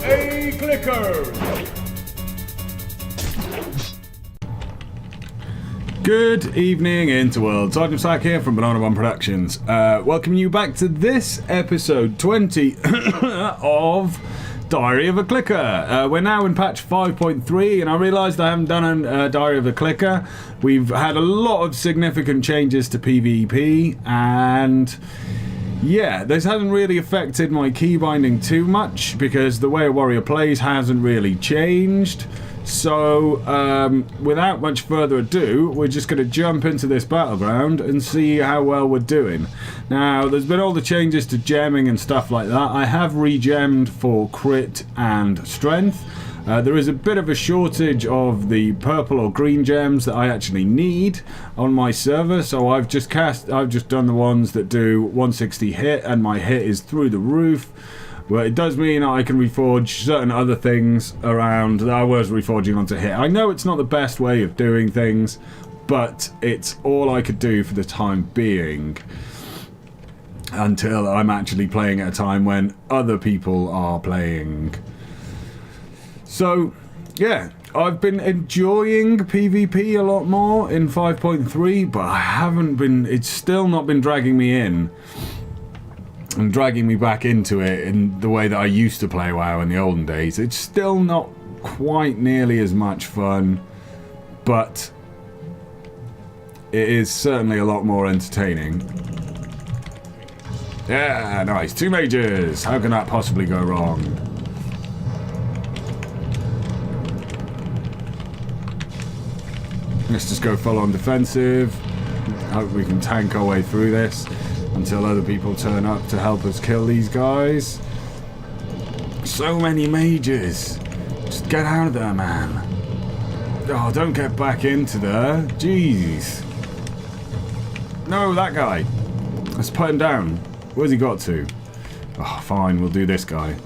A clicker. Good evening, Interworld. Sergeant Sack here from Banana One Productions. Welcoming you back to this episode 20 of Diary of a Clicker. We're now in patch 5.3, and I realised I haven't done a Diary of a Clicker. We've had a lot of significant changes to PvP, and yeah, this hasn't really affected my keybinding too much because the way a warrior plays hasn't really changed. So, without much further ado, we're just going to jump into this battleground and see how well we're doing. Now, there's been all the changes to gemming and stuff like that. I have re-gemmed for crit and strength. There is a bit of a shortage of the purple or green gems that I actually need on my server, so I've just done the ones that do 160 hit, and my hit is through the roof. Well, it does mean I can reforge certain other things around that I was reforging onto hit. I know it's not the best way of doing things, but it's all I could do for the time being until I'm actually playing at a time when other people are playing. So, yeah, I've been enjoying PvP a lot more in 5.3, but I haven't been, it's still not been dragging me in and dragging me back into it in the way that I used to play WoW in the olden days. It's still not quite nearly as much fun, but it is certainly a lot more entertaining. Yeah, nice. 2 mages. How can that possibly go wrong? Let's just go full on defensive. Hope we can tank our way through this until other people turn up to help us kill these guys. So many mages. Just get out of there, man. Oh, don't get back into there. Jeez. No, that guy. Let's put him down. Where's he got to? Oh, fine, we'll do this guy.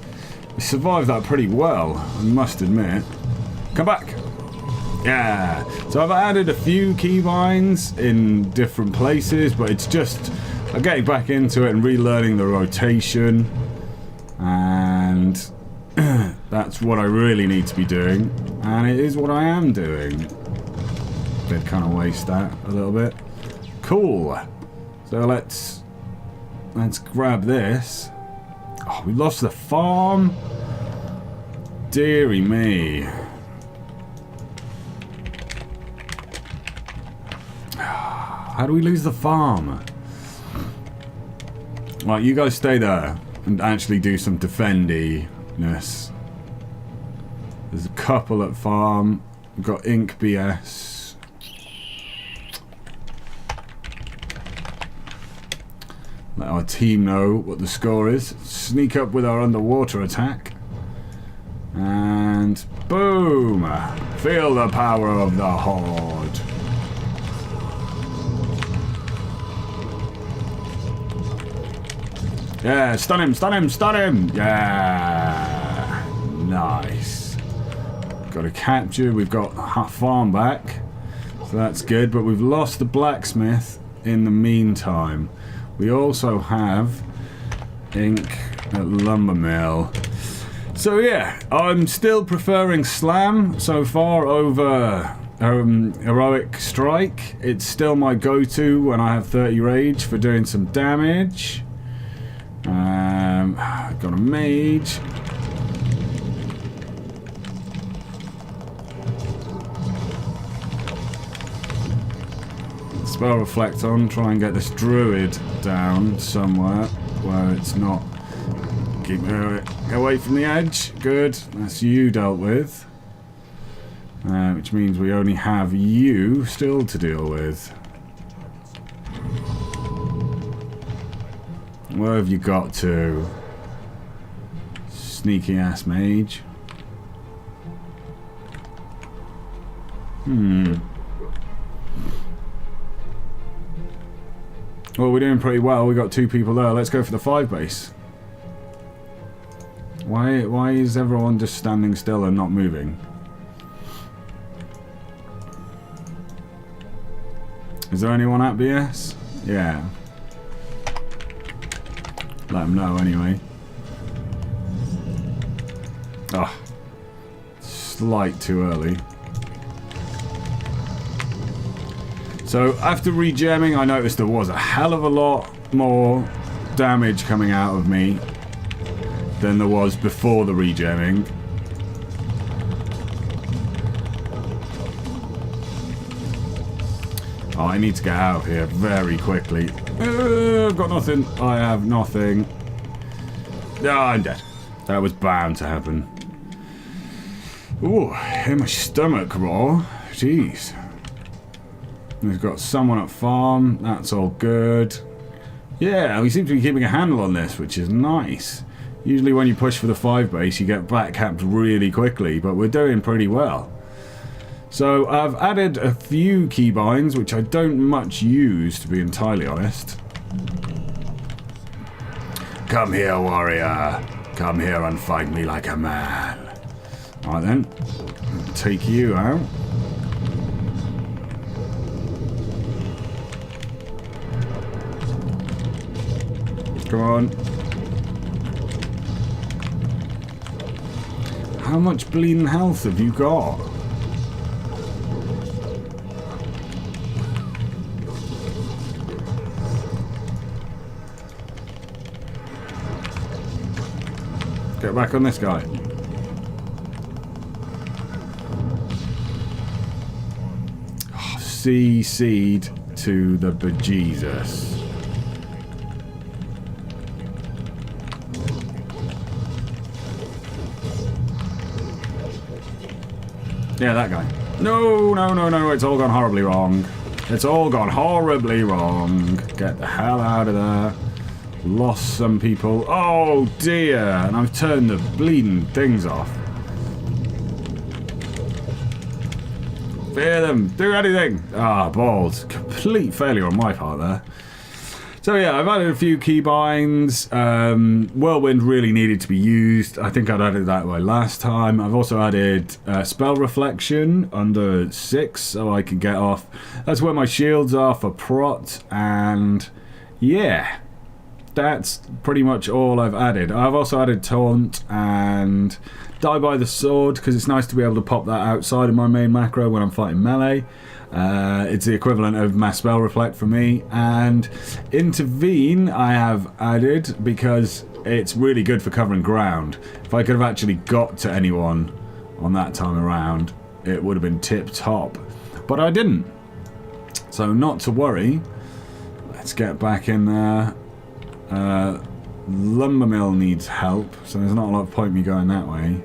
He survived that pretty well, I must admit. Come back. Yeah. So I've added a few keybinds in different places, but it's just I'm getting back into it and relearning the rotation, and that's what I really need to be doing, and it is what I am doing. Did kind of waste that a little bit. Cool. So let's grab this. Oh, we lost the farm. Deary me. How do we lose the farm? Right, you guys stay there and actually do some defendy-ness. There's a couple at farm. We've got Ink BS. Let our team know what the score is. Sneak up with our underwater attack. And boom! Feel the power of the Horde. Yeah, stun him, stun him, stun him! Yeah! Nice. Got a capture, we've got half farm back. So that's good, but we've lost the blacksmith in the meantime. We also have ink at lumber mill. So yeah, I'm still preferring slam so far over heroic strike. It's still my go-to when I have 30 rage for doing some damage. Got a mage. Spell reflect on, try and get this druid down somewhere where it's not. Keep away from the edge. Good, that's you dealt with. Which means we only have you still to deal with. Where have you got to? Sneaky ass mage. Well, we're doing pretty well. We got 2 people there. Let's go for the 5 base. Why is everyone just standing still and not moving? Is there anyone at BS? Yeah. Let them know anyway. Oh, slight too early. So after regemming, I noticed there was a hell of a lot more damage coming out of me than there was before the regemming. Oh, I need to get out of here very quickly. I've got nothing. I have nothing. Oh, I'm dead. That was bound to happen. Ooh, hear my stomach roar. Jeez. We've got someone at farm. That's all good. Yeah, we seem to be keeping a handle on this, which is nice. Usually when you push for the 5 base, you get back-capped really quickly, but we're doing pretty well. So I've added a few keybinds, which I don't much use, to be entirely honest. Come here, warrior. Come here and fight me like a man. Alright then. Take you out. Come on. How much bleeding health have you got? Get back on this guy. Oh, CC'd to the bejesus. Yeah, that guy. No, no, no, no, it's all gone horribly wrong. It's all gone horribly wrong. Get the hell out of there. Lost some people. Oh dear, and I've turned the bleeding things off. Fear them, do anything. Ah, balls. Complete failure on my part there. So yeah, I've added a few keybinds. Whirlwind really needed to be used. I think I'd added that way last time. I've also added spell reflection under 6 so I can get off. That's where my shields are for prot, and yeah, that's pretty much all I've added. I've also added taunt and die by the sword because it's nice to be able to pop that outside of my main macro when I'm fighting melee. It's the equivalent of mass spell reflect for me, and intervene I have added because it's really good for covering ground. If I could have actually got to anyone on that time around, it would have been tip top, but I didn't, so not to worry. Let's get back in there. Lumber mill needs help, so there's not a lot of point me going that way.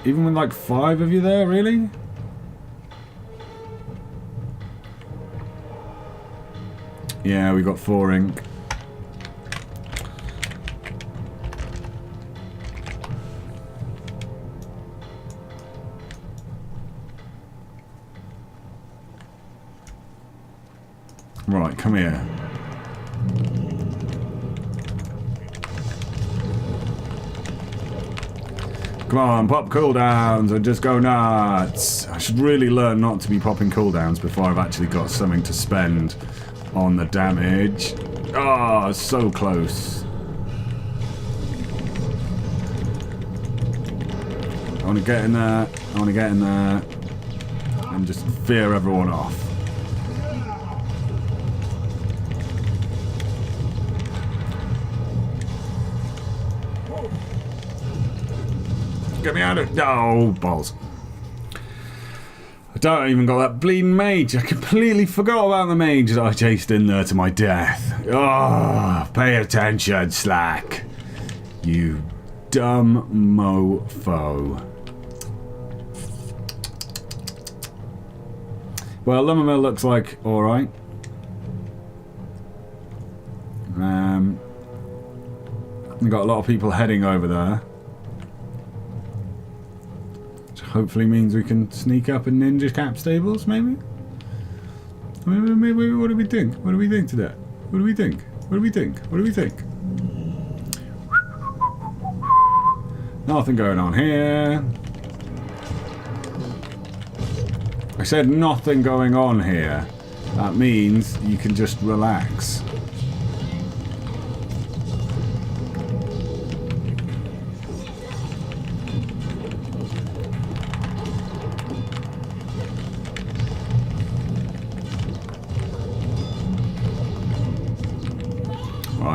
Even with like 5 of you there, really? Yeah, we got 4 ink. Right, come here. Come on, pop cooldowns and just go nuts. I should really learn not to be popping cooldowns before I've actually got something to spend on the damage. Oh, so close. I want to get in there. I want to get in there and just fear everyone off. Get me out of... Oh, balls. I don't even got that bleeding mage. I completely forgot about the mage that I chased in there to my death. Oh, pay attention, Slack. You dumb mofo. Well, Lumbermill looks like alright. We've got a lot of people heading over there. Hopefully means we can sneak up in Ninja Cap stables, maybe? Maybe what do we think? What do we think today? What do we think? What do we think? What do we think? Nothing going on here. I said nothing going on here. That means you can just relax.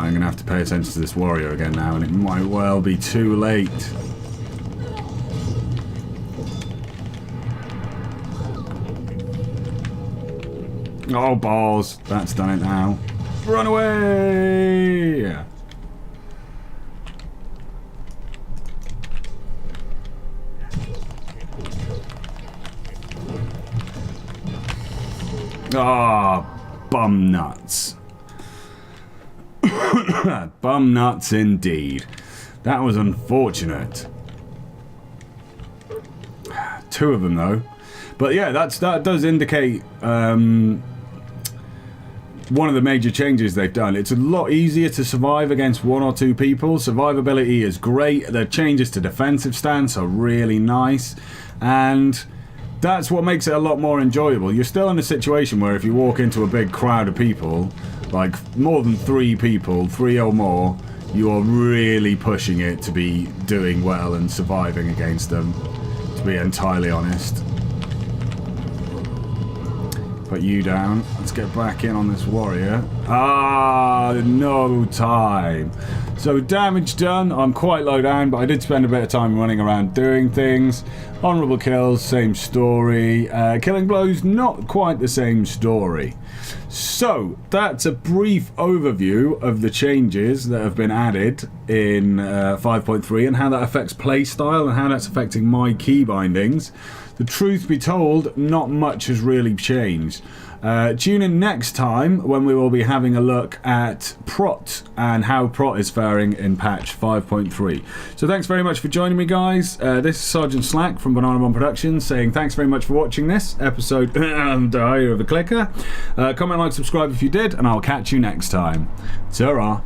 Right, I'm going to have to pay attention to this warrior again now, and it might well be too late. Oh, balls. That's done it now. Run away! Ah, bum nuts. Bum nuts indeed. That was unfortunate. 2 of them though. But yeah, that does indicate one of the major changes they've done. It's a lot easier to survive against 1 or 2 people. Survivability is great. The changes to defensive stance are really nice. And that's what makes it a lot more enjoyable. You're still in a situation where if you walk into a big crowd of people, like more than 3 people, 3 or more, you are really pushing it to be doing well and surviving against them, to be entirely honest. Put you down. Let's get back in on this warrior. Ah, no time. So damage done. I'm quite low down, but I did spend a bit of time running around doing things. Honourable kills, same story. Killing blows, not quite the same story. So that's a brief overview of the changes that have been added in 5.3 and how that affects playstyle and how that's affecting my key bindings. The truth be told, not much has really changed. Tune in next time when we will be having a look at prot and how prot is faring in patch 5.3. So thanks very much for joining me, guys. This is Sergeant Slack from Banana Bomb Productions saying thanks very much for watching this episode Diary of a Clicker. Comment, like, subscribe if you did, and I'll catch you next time. Ta-ra.